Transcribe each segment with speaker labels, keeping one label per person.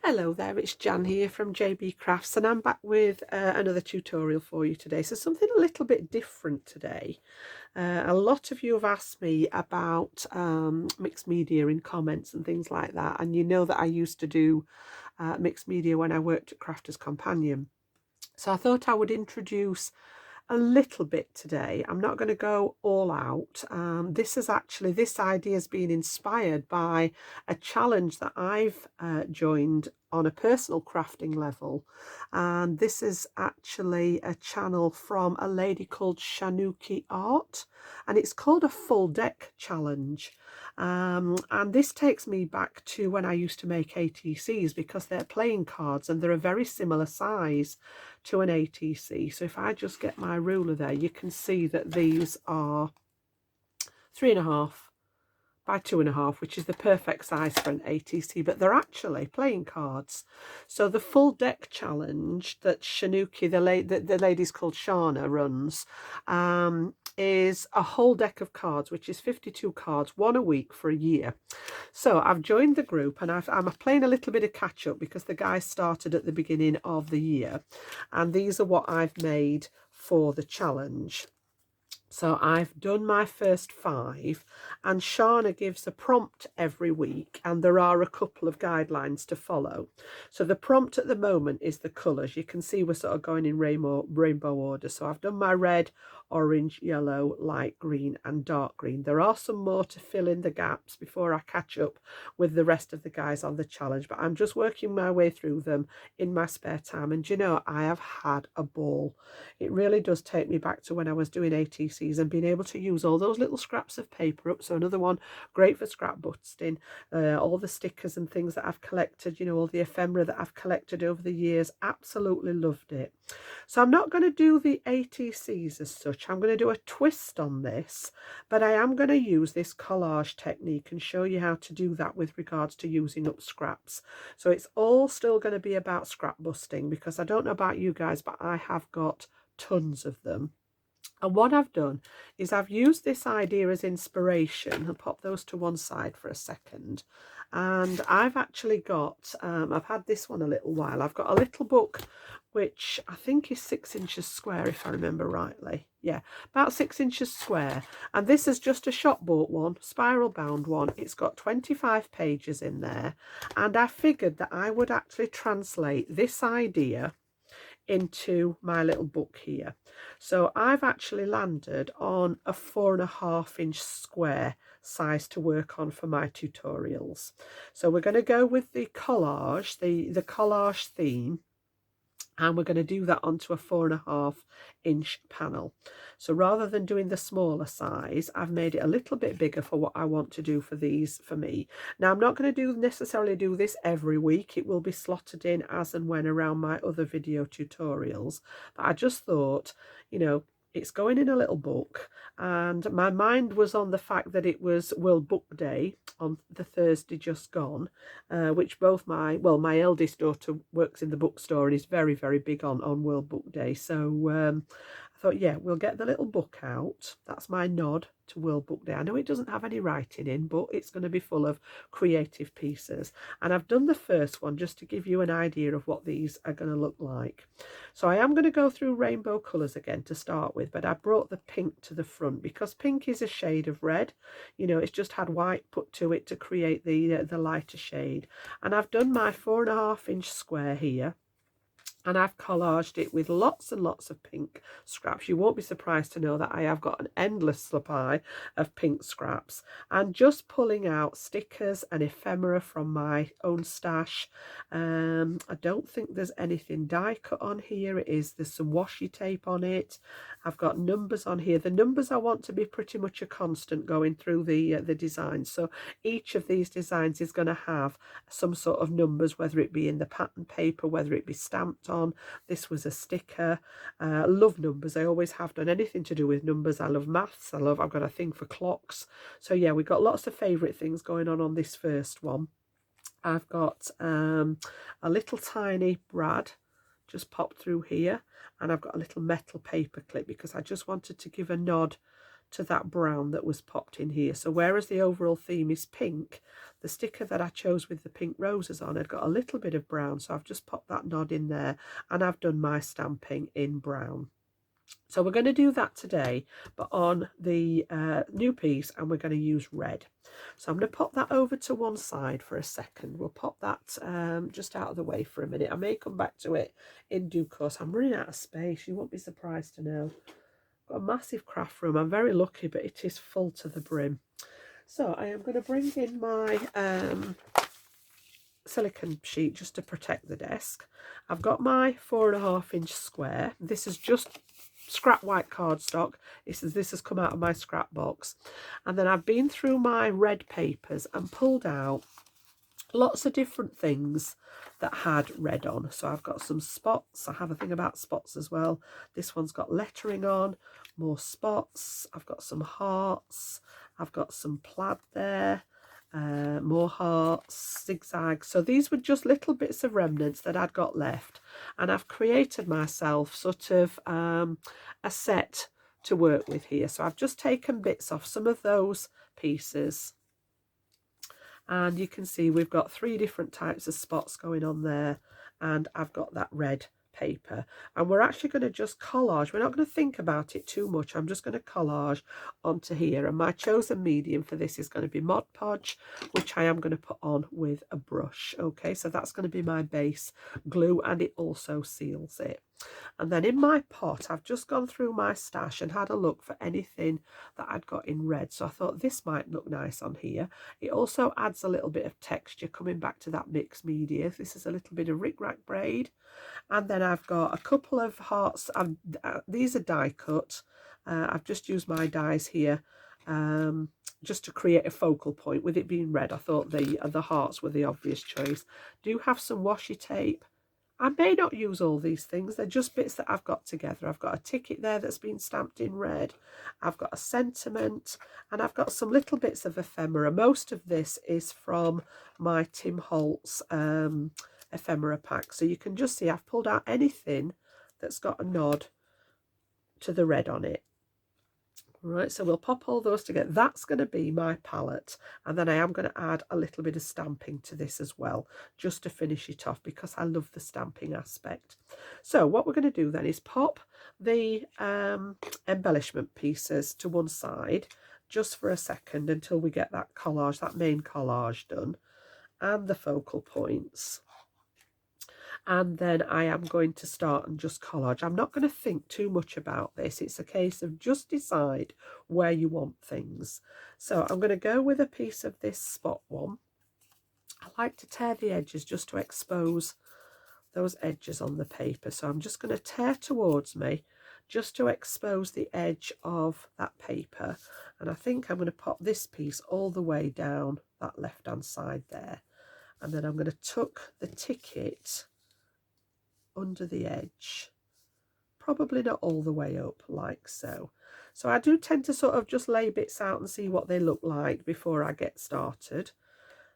Speaker 1: Hello there, it's Jan here from JB Crafts and I'm back with another tutorial for you today. So something a little bit different today. A lot of you have asked me about mixed media in comments and things like that, and you know that I used to do mixed media when I worked at Crafters Companion. So I thought I would introduce a little bit today. I'm not going to go all out. This idea has been inspired by a challenge that I've joined on a personal crafting level, and this is actually a channel from a lady called Shanouki Art, and it's called a full deck challenge. And this takes me back to when I used to make ATCs, because they're playing cards and they're a very similar size to an ATC. So if I just get my ruler there, you can see that these are 3.5 by 2.5, which is the perfect size for an ATC, but they're actually playing cards. So the full deck challenge that Shanouki, the lady's called Shana, runs, is a whole deck of cards, which is 52 cards, one a week for a year. So I've joined the group and I'm playing a little bit of catch up because the guys started at the beginning of the year, and these are what I've made for the challenge. So I've done my first 5, and Shana gives a prompt every week, and there are a couple of guidelines to follow. So the prompt at the moment is the colours. You can see we're sort of going in rainbow order. So I've done my red, orange, yellow, light green and dark green. There are some more to fill in the gaps before I catch up with the rest of the guys on the challenge, but I'm just working my way through them in my spare time. And you know, I have had a ball. It really does take me back to when I was doing ATCs and being able to use all those little scraps of paper up. So another one great for scrapbusting, all the stickers and things that I've collected, you know, all the ephemera that I've collected over the years. Absolutely loved it. So I'm not going to do the ATCs as such. I'm going to do a twist on this, but I am going to use this collage technique and show you how to do that with regards to using up scraps. So it's all still going to be about scrap busting, because I don't know about you guys, but I have got tons of them. And what I've done is I've used this idea as inspiration. I'll pop those to one side for a second. And I've actually got, I've had this one a little while. I've got a little book which I think is 6 inches square, if I remember rightly. Yeah, about 6 inches square. And this is just a shop bought one, spiral bound one. It's got 25 pages in there. And I figured that I would actually translate this idea into my little book here. So I've actually landed on a 4.5 inch square size to work on for my tutorials. So we're going to go with the collage, the collage theme, and we're going to do that onto a 4.5 inch panel. So rather than doing the smaller size, I've made it a little bit bigger for what I want to do for these for me. Now I'm not going to necessarily do this every week. It will be slotted in as and when around my other video tutorials, but I just thought, you know, it's going in a little book, and my mind was on the fact that it was World Book Day on the Thursday just gone, which both my eldest daughter works in the bookstore and is very, very big on World Book Day. So I thought, yeah, we'll get the little book out. That's my nod to World Book Day. I know it doesn't have any writing in, but it's going to be full of creative pieces. And I've done the first one just to give you an idea of what these are going to look like. So I am going to go through rainbow colours again to start with, but I brought the pink to the front because pink is a shade of red. You know, it's just had white put to it to create the lighter shade. And I've done my 4.5 inch square here, and I've collaged it with lots and lots of pink scraps. You won't be surprised to know that I have got an endless supply of pink scraps, and just pulling out stickers and ephemera from my own stash. I don't think there's anything die cut on here. There's some washi tape on it. I've got numbers on here. The numbers I want to be pretty much a constant going through the design. So each of these designs is going to have some sort of numbers, whether it be in the pattern paper, whether it be stamped on. This was a sticker. Love numbers. I always have done anything to do with numbers. I love maths. I've got a thing for clocks. So yeah, we've got lots of favourite things going on this first one. I've got a little tiny brad just popped through here, and I've got a little metal paper clip because I just wanted to give a nod to that brown that was popped in here. So whereas the overall theme is pink, the sticker that I chose with the pink roses on had got a little bit of brown, so I've just popped that nod in there, and I've done my stamping in brown. So we're going to do that today, but on the new piece, and we're going to use red. So I'm going to pop that over to one side for a second. We'll pop that just out of the way for a minute. I may come back to it in due course. I'm running out of space. You won't be surprised to know. I've got a massive craft room. I'm very lucky, but it is full to the brim. So I am going to bring in my silicone sheet just to protect the desk. I've got my 4.5-inch square. This is just scrap white cardstock. This has come out of my scrap box, and then I've been through my red papers and pulled out lots of different things that had red on. So I've got some spots. I have a thing about spots as well. This one's got lettering on, more spots. I've got some hearts. I've got some plaid there. More hearts, zigzags. So these were just little bits of remnants that I'd got left, and I've created myself sort of a set to work with here. So I've just taken bits off some of those pieces, and you can see we've got 3 different types of spots going on there, and I've got that red paper, and we're actually going to just collage. We're not going to think about it too much. I'm just going to collage onto here, and my chosen medium for this is going to be Mod Podge, which I am going to put on with a brush. Okay, so that's going to be my base glue, and it also seals it. And then in my pot, I've just gone through my stash and had a look for anything that I'd got in red. So I thought this might look nice on here. It also adds a little bit of texture, coming back to that mixed media. This is a little bit of rickrack braid. And then I've got a couple of hearts. These are die cut. I've just used my dies here just to create a focal point. With it being red, I thought the hearts were the obvious choice. Do have some washi tape. I may not use all these things. They're just bits that I've got together. I've got a ticket there that's been stamped in red. I've got a sentiment, and I've got some little bits of ephemera. Most of this is from my Tim Holtz ephemera pack. So you can just see I've pulled out anything that's got a nod to the red on it. Right, so we'll pop all those together. That's going to be my palette, and then I am going to add a little bit of stamping to this as well, just to finish it off, because I love the stamping aspect. So what we're going to do then is pop the embellishment pieces to one side just for a second until we get that collage, that main collage done, and the focal points. And then I am going to start and just collage. I'm not going to think too much about this. It's a case of just decide where you want things. So I'm going to go with a piece of this spot one. I like to tear the edges just to expose those edges on the paper. So I'm just going to tear towards me just to expose the edge of that paper. And I think I'm going to pop this piece all the way down that left-hand side there. And then I'm going to tuck the ticket under the edge, probably not all the way up like so. So I do tend to sort of just lay bits out and see what they look like before I get started.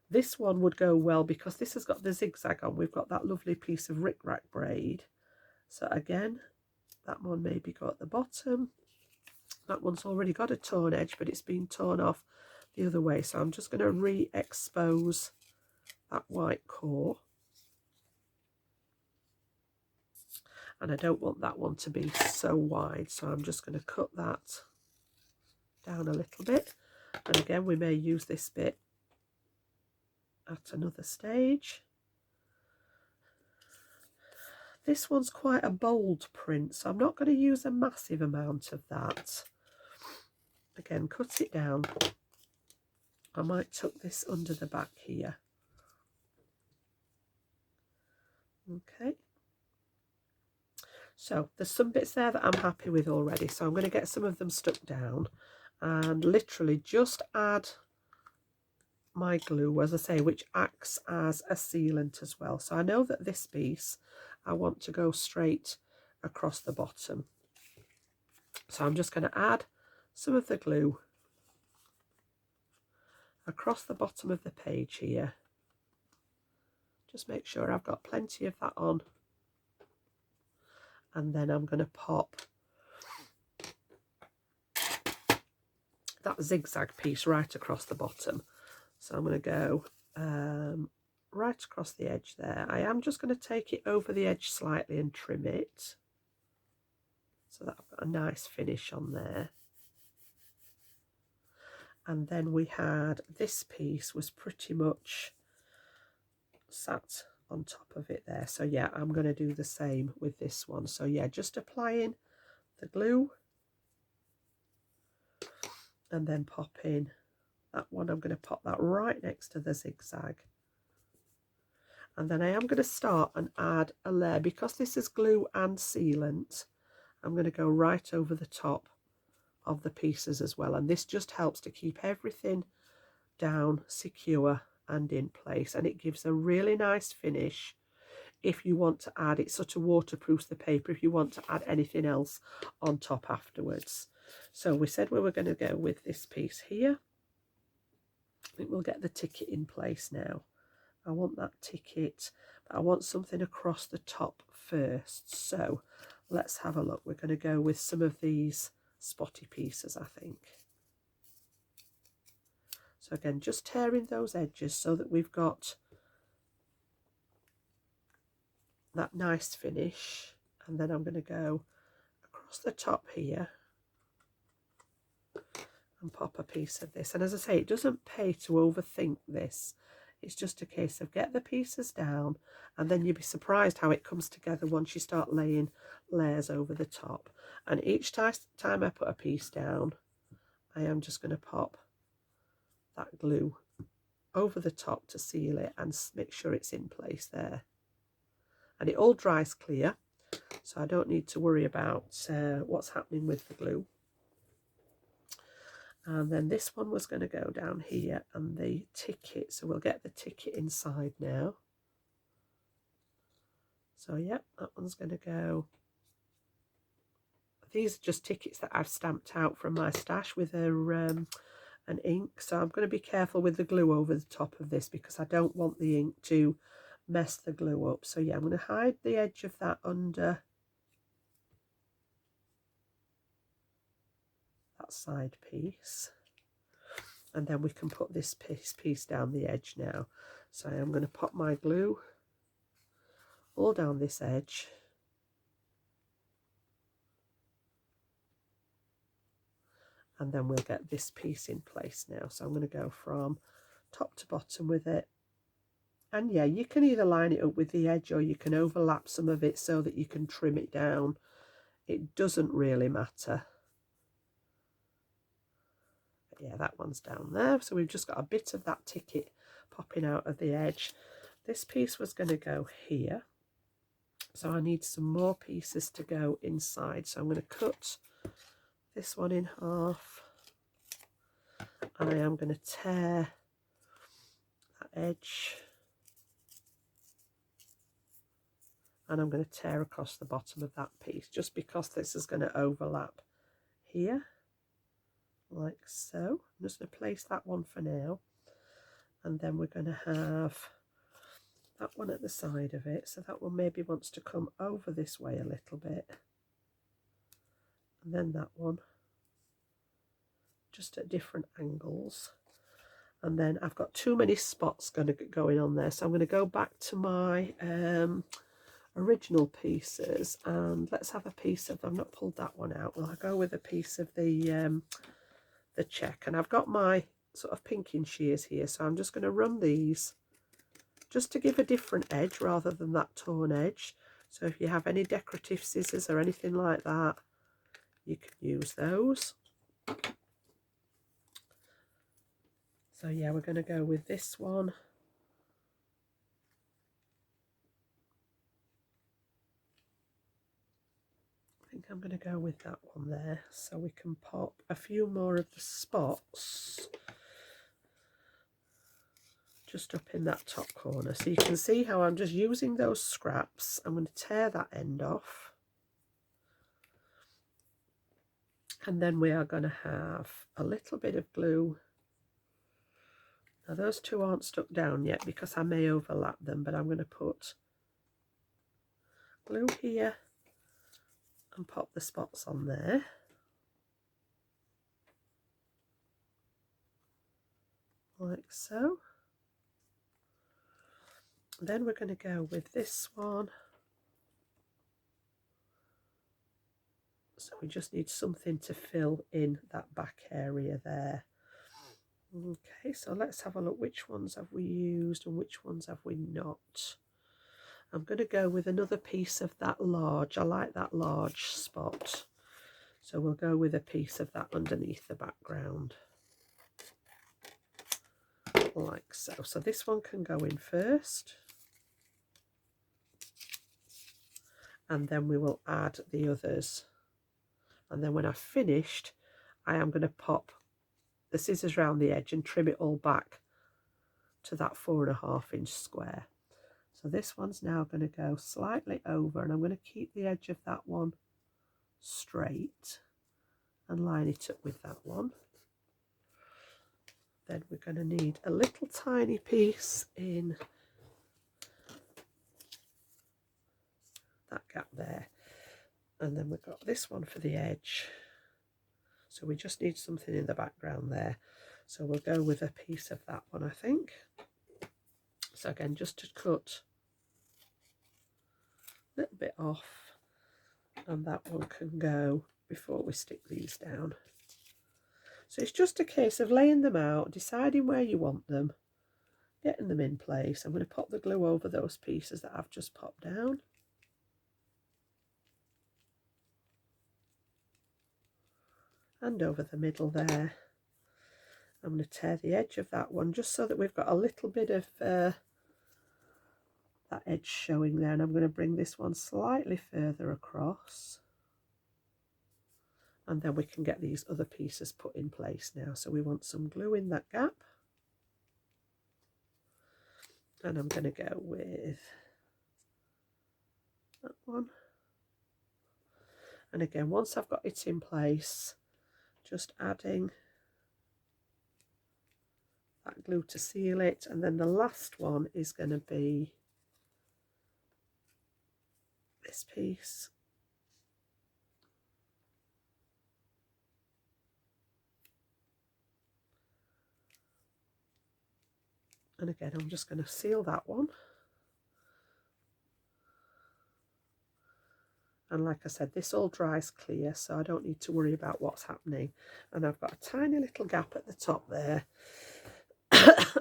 Speaker 1: This one would go well because this has got the zigzag on. We've got that lovely piece of rickrack braid. So again, that one maybe go at the bottom. That one's already got a torn edge, but it's been torn off the other way. So I'm just going to re-expose that white core. And I don't want that one to be so wide, so I'm just going to cut that down a little bit. And again, we may use this bit at another stage. This one's quite a bold print, so I'm not going to use a massive amount of that. Again, cut it down. I might tuck this under the back here. Okay. So there's some bits there that I'm happy with already, so I'm going to get some of them stuck down and literally just add my glue, as I say, which acts as a sealant as well. So I know that this piece I want to go straight across the bottom, so I'm just going to add some of the glue across the bottom of the page here. Just make sure I've got plenty of that on. And then I'm going to pop that zigzag piece right across the bottom. So I'm going to go right across the edge there. I am just going to take it over the edge slightly and trim it, so that I've got a nice finish on there. And then we had this piece was pretty much sat on top of it there. So yeah, I'm going to do the same with this one. So yeah, just applying the glue and then pop in that one. I'm going to pop that right next to the zigzag. And then I am going to start and add a layer. Because this is glue and sealant, I'm going to go right over the top of the pieces as well. And this just helps to keep everything down, secure and in place. And it gives a really nice finish if you want to add, it sort of waterproofs the paper if you want to add anything else on top afterwards. So we said we were going to go with this piece here. I think we'll get the ticket in place now. I want that ticket, but I want something across the top first. So let's have a look. We're going to go with some of these spotty pieces, I think. So again, just tearing those edges so that we've got that nice finish. And then I'm going to go across the top here and pop a piece of this. And as I say, it doesn't pay to overthink this. It's just a case of get the pieces down, and then you'll be surprised how it comes together once you start laying layers over the top. And each time I put a piece down, I am just going to pop that glue over the top to seal it and make sure it's in place there. And it all dries clear, so I don't need to worry about what's happening with the glue. And then this one was going to go down here, and the ticket, so we'll get the ticket inside now. So yep, that one's going to go. These are just tickets that I've stamped out from my stash with an ink, so I'm going to be careful with the glue over the top of this because I don't want the ink to mess the glue up. So yeah, I'm going to hide the edge of that under that side piece, and then we can put this piece down the edge now. So I'm going to pop my glue all down this edge, and then we'll get this piece in place now. So I'm going to go from top to bottom with it. And yeah, you can either line it up with the edge or you can overlap some of it so that you can trim it down. It doesn't really matter. But yeah, that one's down there. So we've just got a bit of that ticket popping out of the edge. This piece was going to go here. So I need some more pieces to go inside. So I'm going to cut this one in half. And I am going to tear that edge. And I'm going to tear across the bottom of that piece, just because this is going to overlap here, like so. I'm just going to place that one for now, and then we're going to have that one at the side of it, so that one maybe wants to come over this way a little bit, and then that one just at different angles. And then I've got too many spots going on there, so I'm going to go back to my original pieces, and let's have a piece of, I've not pulled that one out, well I'll go with a piece of the check, and I've got my sort of pinking shears here, so I'm just going to run these just to give a different edge rather than that torn edge. So if you have any decorative scissors or anything like that, you can use those. So yeah, we're going to go with this one. I think I'm going to go with that one there, so we can pop a few more of the spots just up in that top corner. So you can see how I'm just using those scraps. I'm going to tear that end off. And then we are going to have a little bit of glue. Now those two aren't stuck down yet because I may overlap them, but I'm going to put glue here and pop the spots on there. like so. Then we're going to go with this one. So we just need something to fill in that back area there. Okay, so let's have a look. Which ones have we used and which ones have we not? I'm going to go with another piece of that large. I like that large spot. So we'll go with a piece of that underneath the background. Like so. So this one can go in first. And then we will add the others. And then when I've finished, I am going to pop the scissors round the edge and trim it all back to that 4.5 inch square. So this one's now going to go slightly over, and I'm going to keep the edge of that one straight and line it up with that one. Then we're going to need a little tiny piece in that gap there. And then we've got this one for the edge. So we just need something in the background there. So we'll go with a piece of that one, I think. So again, just to cut a little bit off, and that one can go before we stick these down. So it's just a case of laying them out, deciding where you want them, getting them in place. I'm going to pop the glue over those pieces that I've just popped down. And over the middle there. I'm going to tear the edge of that one just so that we've got a little bit of that edge showing there, and I'm going to bring this one slightly further across, and then we can get these other pieces put in place now. So we want some glue in that gap, and I'm going to go with that one. And again, once I've got it in place, just adding that glue to seal it, and then the last one is going to be this piece. And again, I'm just going to seal that one. And like I said, this all dries clear, so I don't need to worry about what's happening. And I've got a tiny little gap at the top there.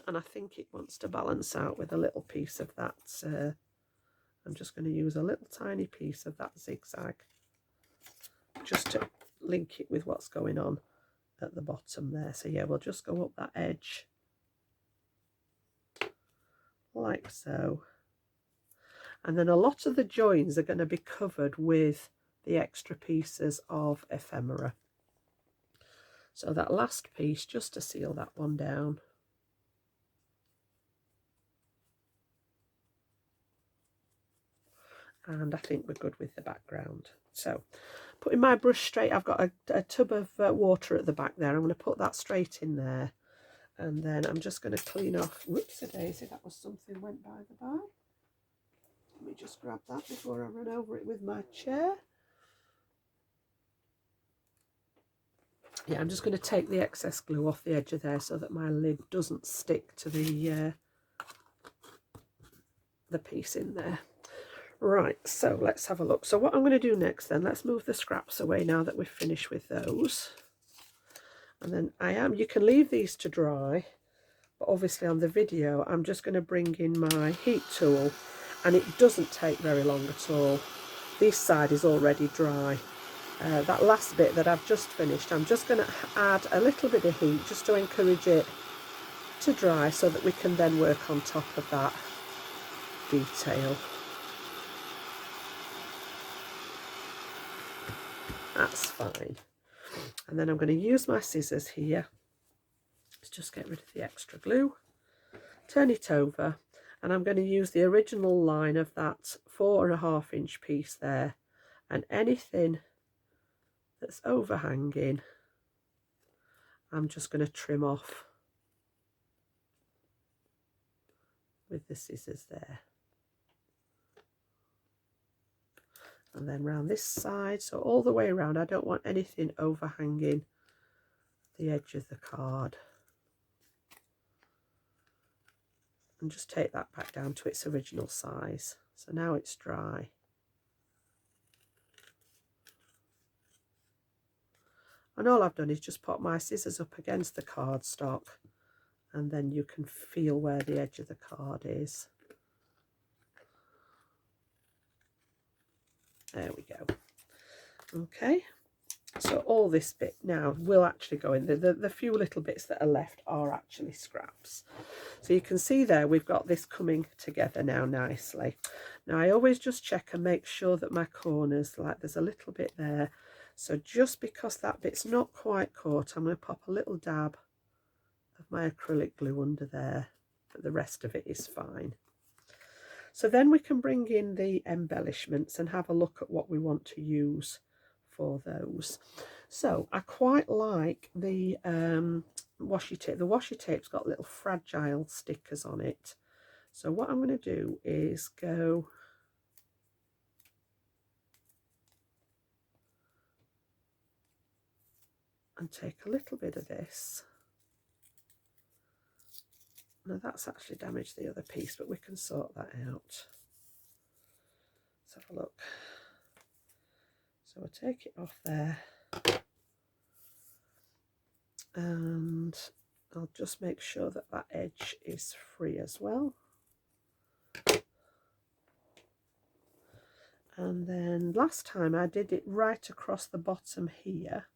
Speaker 1: And I think it wants to balance out with a little piece of that. I'm just going to use a little tiny piece of that zigzag just to link it with what's going on at the bottom there. So yeah, we'll just go up that edge like so. And then a lot of the joins are going to be covered with the extra pieces of ephemera. So that last piece, just to seal that one down. And I think we're good with the background. So putting my brush straight, I've got a tub of water at the back there. I'm going to put that straight in there. And then I'm just going to clean off, whoops-a-daisy, that was something went by the by. Let me just grab that before I run over it with my chair. Yeah, I'm just going to take the excess glue off the edge of there so that my lid doesn't stick to the piece in there. Right, so let's have a look. So what I'm going to do next then, let's move the scraps away now that we've finished with those. And then you can leave these to dry, but obviously on the video I'm just going to bring in my heat tool, and it doesn't take very long at all. This side is already dry. That last bit that I've just finished, I'm just going to add a little bit of heat just to encourage it to dry so that we can then work on top of that detail. That's fine. And then I'm going to use my scissors here to just get rid of the extra glue, turn it over, and I'm going to use the original line of that 4.5 inch piece there, and anything that's overhanging I'm just going to trim off with the scissors there. And then round this side, so all the way around. I don't want anything overhanging the edge of the card. and just take that back down to its original size. So now it's dry. And all I've done is just put my scissors up against the cardstock, and then you can feel where the edge of the card is. There we go. Okay, so all this bit now will actually go in. The few little bits that are left are actually scraps. So you can see there we've got this coming together now nicely. Now I always just check and make sure that my corners, like there's a little bit there. So just because that bit's not quite caught, I'm going to pop a little dab of my acrylic glue under there, but the rest of it is fine. So then we can bring in the embellishments and have a look at what we want to use for those. So I quite like the washi tape. The washi tape's got little fragile stickers on it. So what I'm going to do is go and take a little bit of this. Now that's actually damaged the other piece, but we can sort that out. Let's have a look. So we'll take it off there, and I'll just make sure that that edge is free as well. And then last time I did it right across the bottom here,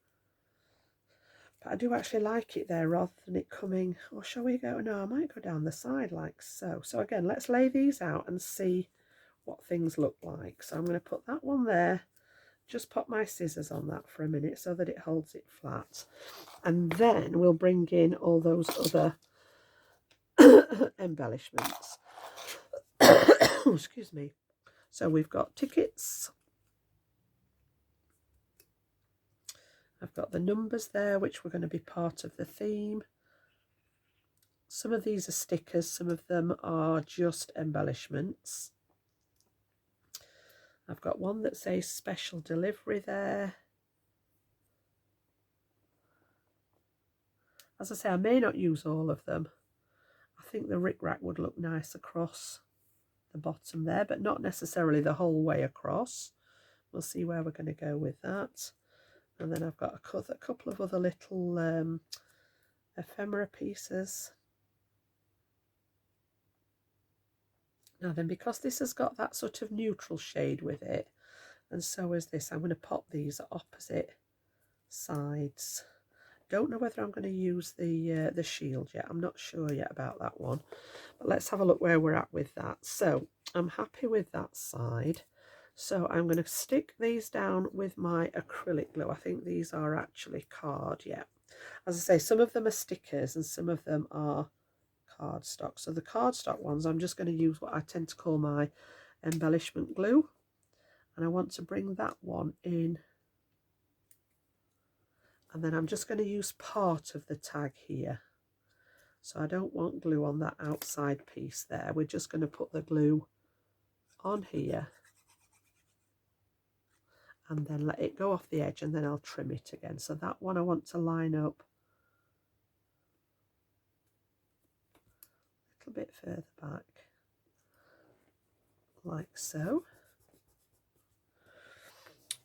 Speaker 1: but I do actually like it there rather than it coming, or shall we go, no, I might go down the side like so. So again, let's lay these out and see what things look like. So I'm going to put that one there, just pop my scissors on that for a minute so that it holds it flat, and then we'll bring in all those other embellishments. Excuse me. So we've got tickets, I've got the numbers there which were going to be part of the theme. Some of these are stickers, some of them are just embellishments. I've got one that says special delivery there. As I say, I may not use all of them. I think the rickrack would look nice across the bottom there, but not necessarily the whole way across. We'll see where we're going to go with that. And then I've got a couple of other little ephemera pieces. Now then, because this has got that sort of neutral shade with it, and so is this, I'm going to pop these at opposite sides. Don't know whether I'm going to use the shield yet. I'm not sure yet about that one. But let's have a look where we're at with that. So I'm happy with that side. So I'm going to stick these down with my acrylic glue. I think these are actually card, yeah. As I say, some of them are stickers and some of them are cardstock. So the cardstock ones, I'm just going to use what I tend to call my embellishment glue. And I want to bring that one in. And then I'm just going to use part of the tag here. So I don't want glue on that outside piece there. We're just going to put the glue on here and then let it go off the edge, and then I'll trim it again. So that one I want to line up a little bit further back, like so.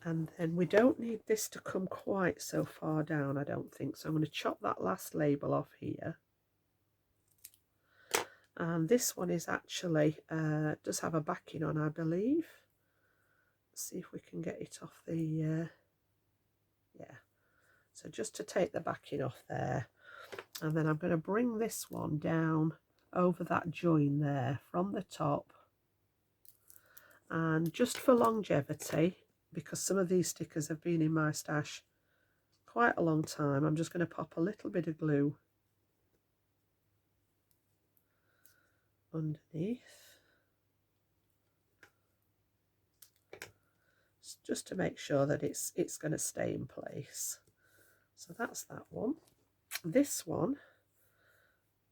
Speaker 1: And then we don't need this to come quite so far down, I don't think. So I'm going to chop that last label off here. And this one is actually, does have a backing on, I believe. Let's see if we can get it off the, yeah. So just to take the backing off there. And then I'm going to bring this one down over that join there from the top. And just for longevity, because some of these stickers have been in my stash quite a long time, I'm just going to pop a little bit of glue underneath, just to make sure that it's going to stay in place. So that's that one. This one,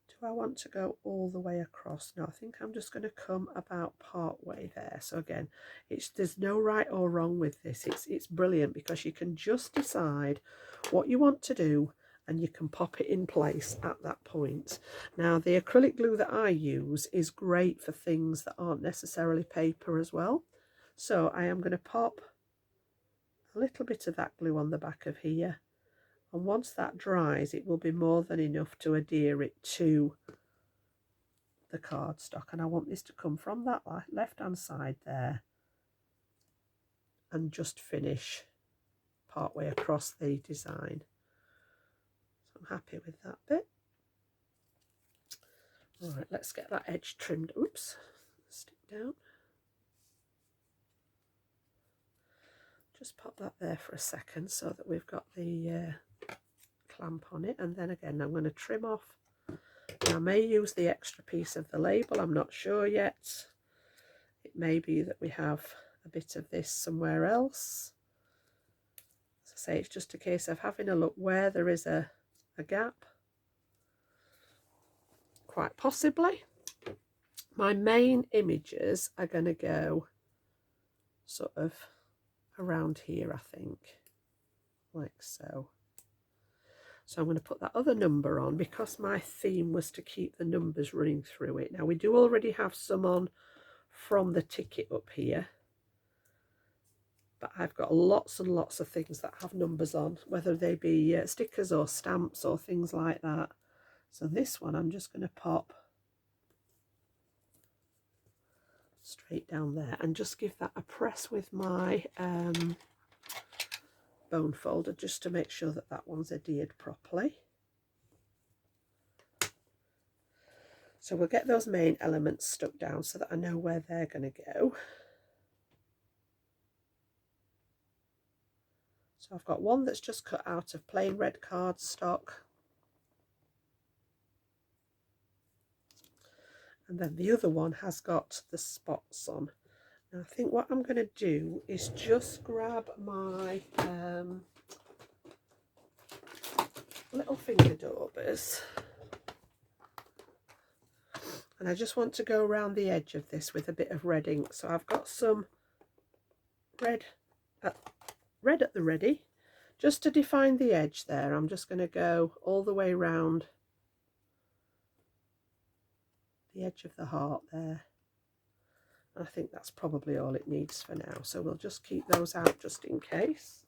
Speaker 1: do I want to go all the way across? No, I think I'm just going to come about part way there. So again, there's no right or wrong with this. It's brilliant because you can just decide what you want to do and you can pop it in place at that point. Now the acrylic glue that I use is great for things that aren't necessarily paper as well. So I am going to pop a little bit of that glue on the back of here, and once that dries it will be more than enough to adhere it to the cardstock. And I want this to come from that left hand side there and just finish part way across the design. So I'm happy with that bit. All right, let's get that edge trimmed. Oops, stick down. Just pop that there for a second so that we've got the clamp on it, and then again I'm going to trim off. Now, I may use the extra piece of the label, I'm not sure yet. It may be that we have a bit of this somewhere else. As I say, it's just a case of having a look where there is a gap. Quite possibly. My main images are going to go sort of around here, I think, like so. So I'm going to put that other number on because my theme was to keep the numbers running through it. Now we do already have some on from the ticket up here, but I've got lots and lots of things that have numbers on, whether they be stickers or stamps or things like that. So this one I'm just going to pop straight down there and just give that a press with my bone folder just to make sure that that one's adhered properly. So we'll get those main elements stuck down so that I know where they're going to go. So I've got one that's just cut out of plain red cardstock, and then the other one has got the spots on. Now I think what I'm going to do is just grab my little finger daubers, and I just want to go around the edge of this with a bit of red ink. So I've got some red at the ready, just to define the edge there. I'm just going to go all the way around the edge of the heart there. I think that's probably all it needs for now, so we'll just keep those out just in case.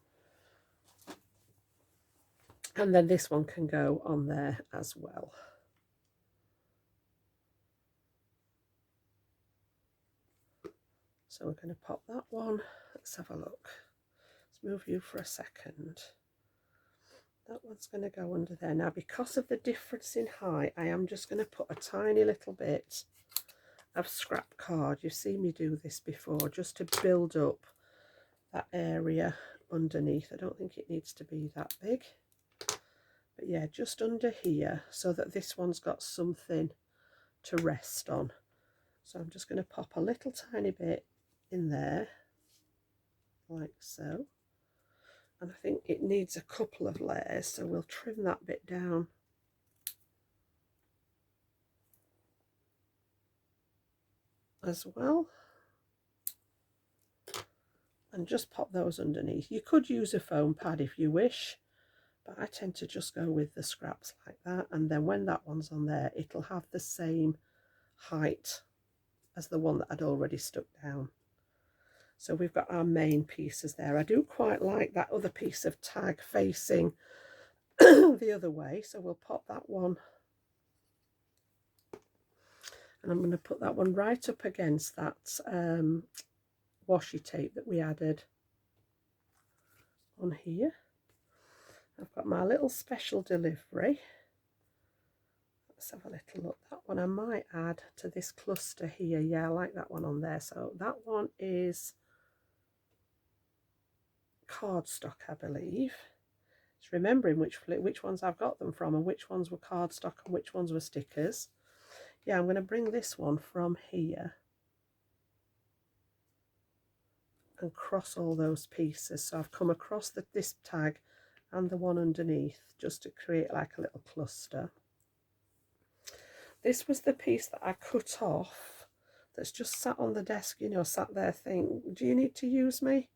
Speaker 1: And then this one can go on there as well. So we're going to pop that one. Let's have a look. Let's move you for a second. That one's going to go under there. Now, because of the difference in height, I am just going to put a tiny little bit of scrap card. You've seen me do this before, just to build up that area underneath. I don't think it needs to be that big, but yeah, just under here, so that this one's got something to rest on. So I'm just going to pop a little tiny bit in there, like so. And I think it needs a couple of layers, so we'll trim that bit down. As well, and just pop those underneath. You could use a foam pad if you wish, but I tend to just go with the scraps like that, and then when that one's on there, it'll have the same height as the one that I'd already stuck down. So we've got our main pieces there. I do quite like that other piece of tag facing the other way, so we'll pop that one, and I'm going to put that one right up against that washi tape that we added on here. I've got my little special delivery. Let's have a little look. That one I might add to this cluster here. Yeah, I like that one on there. So that one is cardstock, I believe. It's remembering which ones I've got them from and which ones were cardstock and which ones were stickers. Yeah, I'm going to bring this one from here and cross all those pieces. So I've come across this tag and the one underneath just to create like a little cluster. This was the piece that I cut off that's just sat on the desk, you know, sat there thinking, do you need to use me?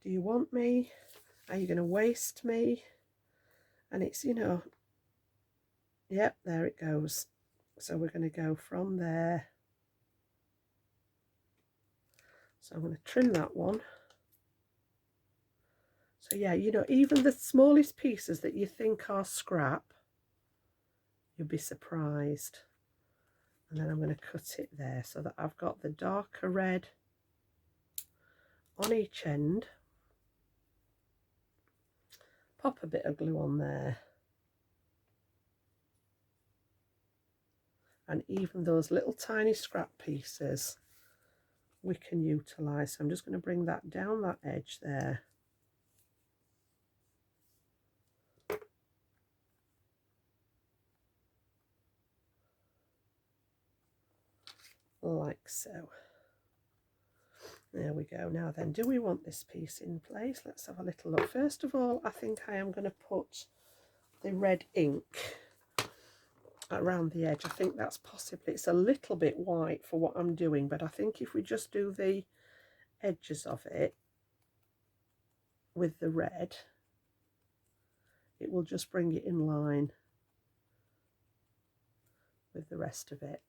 Speaker 1: Do you want me? Are you going to waste me? And it's, you know, yep, there it goes. So we're going to go from there. So I'm going to trim that one. So yeah, you know, even the smallest pieces that you think are scrap, you'll be surprised. And then I'm going to cut it there so that I've got the darker red on each end. Pop a bit of glue on there. And even those little tiny scrap pieces we can utilise. So I'm just going to bring that down that edge there. Like so. There we go. Now then, do we want this piece in place? Let's have a little look. First of all, I think I am going to put the red ink around the edge. I think that's possibly, it's a little bit white for what I'm doing, but I think if we just do the edges of it with the red, it will just bring it in line with the rest of it.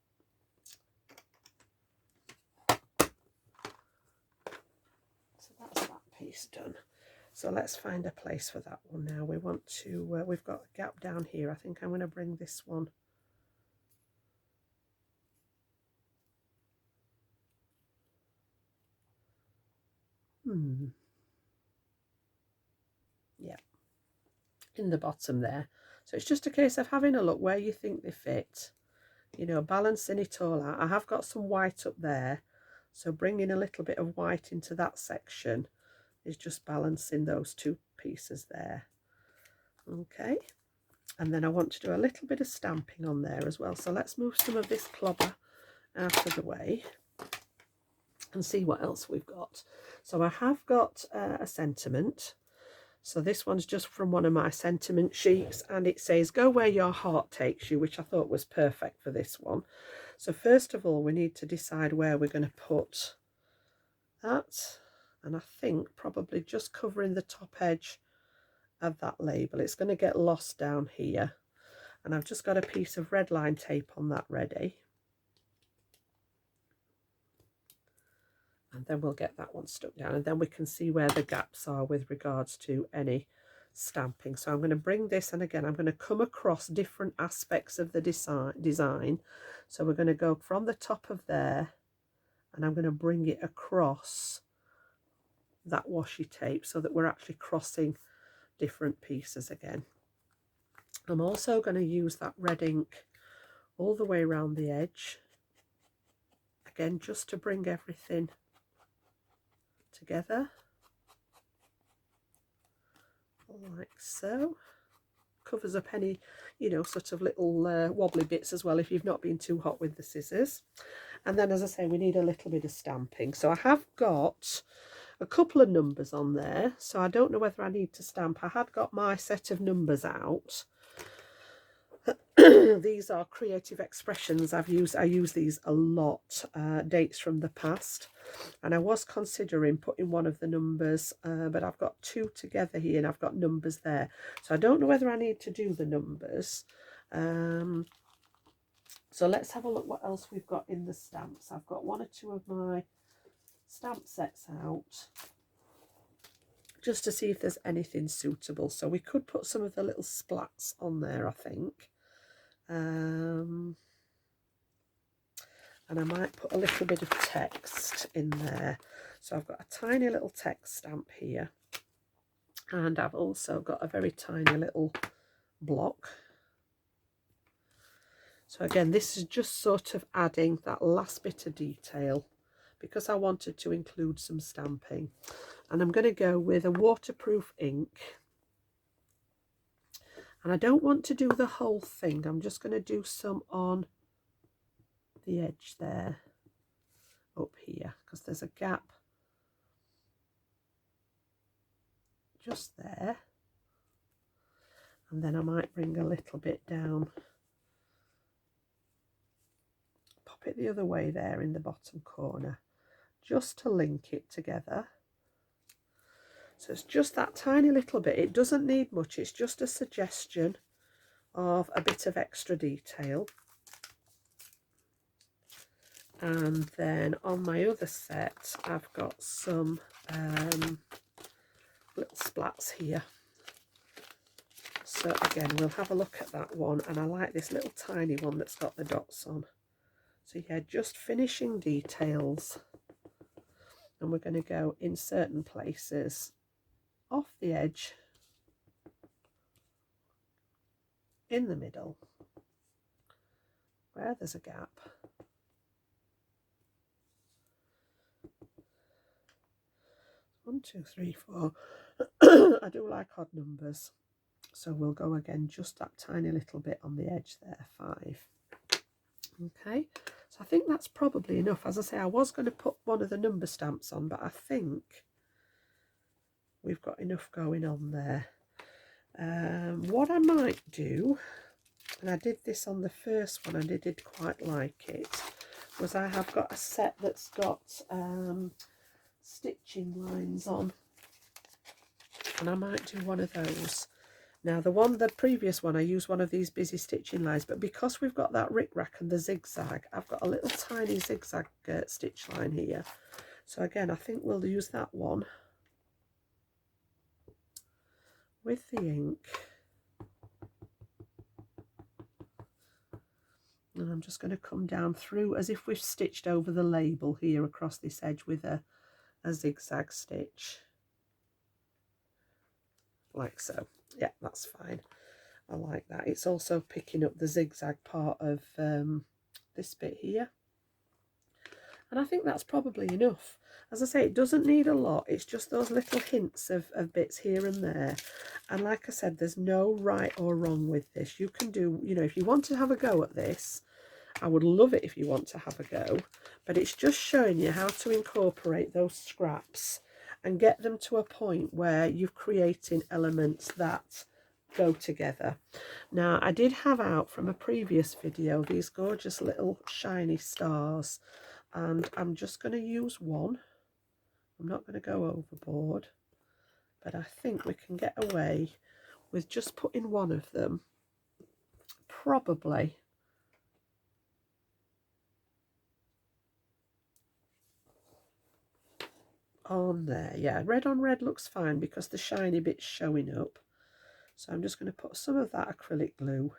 Speaker 1: Piece done. So let's find a place for that one now. We want to, we've got a gap down here. I think I'm going to bring this one yeah, in the bottom there. So it's just a case of having a look where you think they fit, you know, balancing it all out. I have got some white up there, so bringing a little bit of white into that section is just balancing those two pieces there. Okay, and then I want to do a little bit of stamping on there as well. So let's move some of this clobber out of the way and see what else we've got. So I have got a sentiment. So this one's just from one of my sentiment sheets, and it says go where your heart takes you, which I thought was perfect for this one. So first of all, we need to decide where we're going to put that, and I think probably just covering the top edge of that label. It's going to get lost down here, and I've just got a piece of red line tape on that ready, and then we'll get that one stuck down, and then we can see where the gaps are with regards to any stamping. So I'm going to bring this, and again I'm going to come across different aspects of the design. So we're going to go from the top of there, and I'm going to bring it across that washi tape so that we're actually crossing different pieces again. I'm also going to use that red ink all the way around the edge, again just to bring everything together like so. Covers up any, you know, sort of little wobbly bits as well if you've not been too hot with the scissors. And then, as I say, we need a little bit of stamping. So I have got a couple of numbers on there, so I don't know whether I need to stamp. I had got my set of numbers out. These are creative expressions. I use these a lot, dates from the past, and I was considering putting one of the numbers, but I've got two together here and I've got numbers there, so I don't know whether I need to do the numbers. So let's have a look what else we've got in the stamps. I've got one or two of my stamp sets out just to see if there's anything suitable. So we could put some of the little splats on there, I think. And I might put a little bit of text in there. So I've got a tiny little text stamp here, and I've also got a very tiny little block. So again, this is just sort of adding that last bit of detail because I wanted to include some stamping. And I'm going to go with a waterproof ink. And I don't want to do the whole thing. I'm just going to do some on the edge there, up here, because there's a gap just there. And then I might bring a little bit down, pop it the other way there in the bottom corner, just to link it together. So it's just that tiny little bit. It doesn't need much. It's just a suggestion of a bit of extra detail. And then on my other set, I've got some little splats here. So again, we'll have a look at that one. And I like this little tiny one that's got the dots on. So yeah, just finishing details. And we're going to go in certain places off the edge, in the middle, where there's a gap. One, two, three, four. I do like odd numbers. So we'll go again just that tiny little bit on the edge there, 5. Okay, so I think that's probably enough. As I say, I was going to put one of the number stamps on, but I think we've got enough going on there. What I might do, and I did this on the first one and I did quite like it, was I have got a set that's got stitching lines on, and I might do one of those. Now the previous one, I used one of these busy stitching lines, but because we've got that rickrack and the zigzag, I've got a little tiny zigzag stitch line here. So again, I think we'll use that one with the ink. And I'm just going to come down through as if we've stitched over the label here across this edge with a zigzag stitch. Like so. Yeah, that's fine. I like that. It's also picking up the zigzag part of this bit here. And I think that's probably enough. As I say, it doesn't need a lot. It's just those little hints of bits here and there. And like I said, there's no right or wrong with this. You can do, you know, if you want to have a go at this, I would love it if you want to have a go. But it's just showing you how to incorporate those scraps and get them to a point where you're creating elements that go together. Now, I did have out from a previous video these gorgeous little shiny stars, and I'm just going to use one. I'm not going to go overboard, but I think we can get away with just putting one of them, probably on there. Yeah, red on red looks fine because the shiny bit's showing up. So I'm just going to put some of that acrylic glue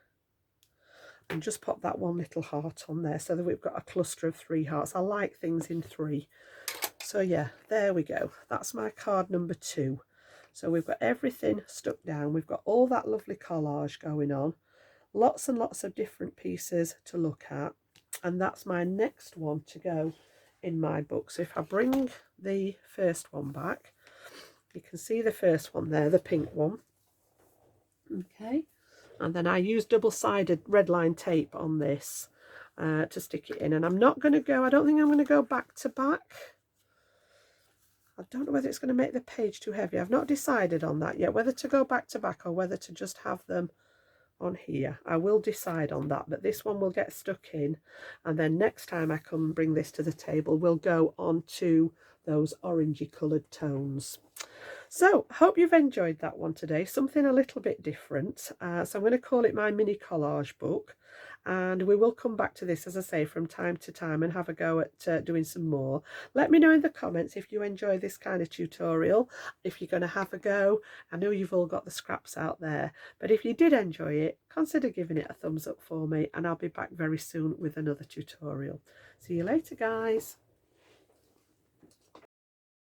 Speaker 1: and just pop that one little heart on there so that we've got a cluster of 3 hearts. I like things in 3. So yeah, there we go. That's my card number 2. So we've got everything stuck down. We've got all that lovely collage going on. Lots and lots of different pieces to look at. And that's my next one to go in my book. So if I bring the first one back, you can see the first one there, the pink one. Okay, and then I use double-sided red line tape on this to stick it in. And I'm not going to go, I don't think I'm going to go back to back. I don't know whether it's going to make the page too heavy. I've not decided on that yet, whether to go back to back or whether to just have them on here. I will decide on that, but this one will get stuck in, and then next time I come and bring this to the table, we'll go on to those orangey coloured tones. So hope you've enjoyed that one today, something a little bit different. So I'm going to call it my mini collage book, and we will come back to this, as I say, from time to time and have a go at doing some more. Let me know in the comments if you enjoy this kind of tutorial, if you're going to have a go. I know you've all got the scraps out there, but if you did enjoy it, consider giving it a thumbs up for me, and I'll be back very soon with another tutorial. See you later, guys.